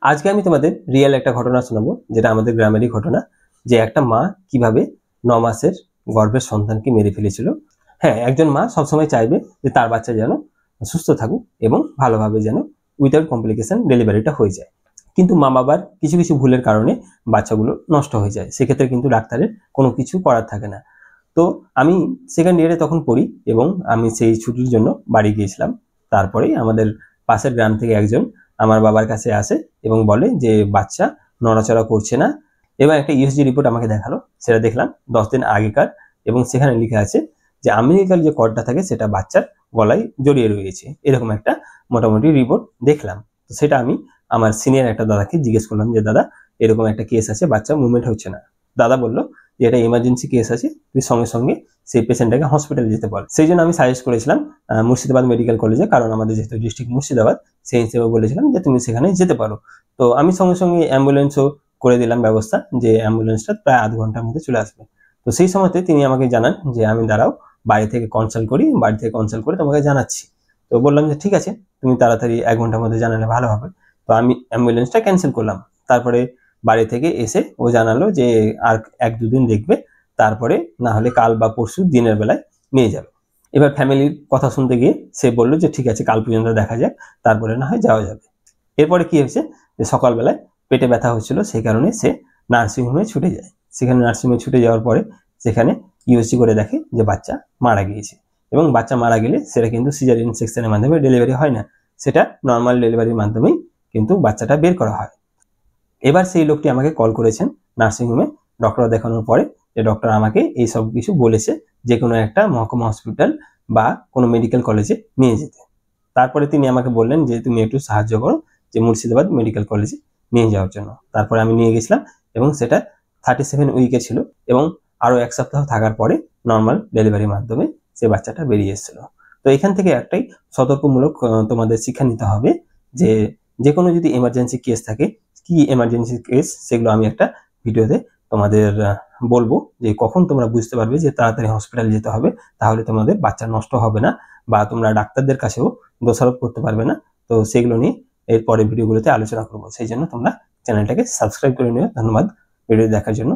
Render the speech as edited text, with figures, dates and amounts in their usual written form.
আজকে আমি তোমাদের রিয়েল একটা ঘটনা শোনাবো, যেটা আমাদের গ্রামেরই ঘটনা, যে একটা মা কিভাবে 9 মাসের গর্ভের সন্তানকে মেরে ফেলেছিল। হ্যাঁ, একজন মা সবসময় চাইবে যে তার বাচ্চা যেন সুস্থ থাকুক এবং ভালোভাবে যেন উইদাউট কমপ্লিকেশন ডেলিভারিটা হয়ে যায়। কিন্তু মা বাবার কিছু কিছু ভুলের কারণে বাচ্চাগুলো নষ্ট হয়ে যায়। সেক্ষেত্রে কিন্তু ডাক্তারের কোনো কিছু করার থাকে না। তো আমি সেকেন্ড ইয়ারে তখন পড়ি এবং আমি সেই ছুটির জন্য বাড়ি গিয়েছিলাম। তারপরেই আমাদের পাশের গ্রাম থেকে একজন আমার বাবার কাছে আসে এবং বলে যে বাচ্চা নড়াচড়া করছে না, এবং একটা ইউএসজি রিপোর্ট আমাকে দেখালো। সেটা দেখলাম 10 দিন আগেকার, এবং সেখানে লিখে আছে যে আমেরিকার যে কর্ডটা থাকে সেটা বাচ্চার গলায় জড়িয়ে রয়েছে। এরকম একটা মোটামুটি রিপোর্ট দেখলাম। তো সেটা আমি আমার সিনিয়র একটা দাদাকে জিজ্ঞেস করলাম যে দাদা, এরকম একটা কেস আছে, বাচ্চা মুভমেন্ট হচ্ছে না। দাদা বললো যে এটা ইমার্জেন্সি কেস আছে, তুই সঙ্গে সঙ্গে সেই পেশেন্টটাকে হসপিটালে যেতে বল। সেই জন্য আমি সাজেস্ট করেছিলাম মুর্শিদাবাদ মেডিকেল কলেজে, কারণ আমাদের যেহেতু ডিস্ট্রিক্ট মুর্শিদাবাদ, সেই হিসেবে বলেছিলাম যে তুমি সেখানে যেতে পারো। তো আমি সঙ্গে সঙ্গে অ্যাম্বুলেন্সও করে দিলাম ব্যবস্থা, যে অ্যাম্বুলেন্সটা প্রায় আধ ঘন্টার মধ্যে চলে আসবে। তো সেই সময়তে তিনি আমাকে জানান যে আমি দাঁড়াও, বাড়ি থেকে কনসাল্ট করি, বাড়ি থেকে কনসাল্ট করে তোমাকে জানাচ্ছি। তো বললাম যে ঠিক আছে, তুমি তাড়াতাড়ি 1 ঘন্টার মধ্যে জানালে ভালো হবে। তো আমি অ্যাম্বুলেন্সটা ক্যান্সেল করলাম। তারপরে বাড়ি থেকে এসে ও জানালো যে আর 1-2 দিন দেখবে, তারপরে না হলে কাল বা পরশু দিনের বেলায় নিয়ে যাবে। এবার ফ্যামিলির কথা শুনতে গিয়ে সে বললো যে ঠিক আছে, কাল পর্যন্ত দেখা যাক, তারপরে না হয় যাওয়া যাবে। এরপরে কি হয়েছে যে সকালবেলায় পেটে ব্যথা হচ্ছিল, সেই কারণে সে নার্সিংহোমে ছুটে যায়। সেখানে নার্সিংহোমে ছুটে যাওয়ার পরে সেখানে ইউএসজি করে দেখে যে বাচ্চা মারা গিয়েছে। এবং বাচ্চা মারা গেলে সেটা কিন্তু সিজারিয়ান সেকশনের মাধ্যমে ডেলিভারি হয় না, সেটা নর্মাল ডেলিভারির মাধ্যমেই কিন্তু বাচ্চাটা বের করা হয়। এবার সেই লোকটি আমাকে কল করেছেন নার্সিংহোমে ডক্টর দেখানোর পরে, যে ডক্টর আমাকে এই সব কিছু বলেছে যে কোনো একটা মহকুমা হসপিটাল বা কোনো মেডিকেল কলেজে নিয়ে যেতে। তারপরে তিনি আমাকে বললেন যে তুমি একটু সাহায্য করো, যে মুর্শিদাবাদ মেডিকেল কলেজে নিয়ে যাওয়ার জন্য। তারপরে আমি নিয়ে গেছিলাম এবং সেটা 37 উইকে ছিল, এবং আরো 1 সপ্তাহ থাকার পরে নর্মাল ডেলিভারির মাধ্যমে সে বাচ্চাটা বেরিয়ে এসেছিল। তো এখান থেকে একটাই সতর্কমূলক তোমাদের শিক্ষা নিতে হবে, যে যে কোনো যদি এমার্জেন্সি কেস থাকে, কি এমার্জেন্সি কেস সেগুলো আমি একটা ভিডিওতে তোমাদের বলবো, যে কখন তোমরা বুঝতে পারবে যে তাড়াতাড়ি হসপিটাল যেতে হবে, তাহলে তোমাদের বাচ্চা নষ্ট হবে না, বা তোমরা ডাক্তারদের কাছেও দোষারোপ করতে পারবে না। তো সেগুলো নিয়ে এর পরের ভিডিওগুলোতে আলোচনা করবো। সেই জন্য তোমরা চ্যানেলটাকে সাবস্ক্রাইব করে নিও। ধন্যবাদ ভিডিও দেখার জন্য।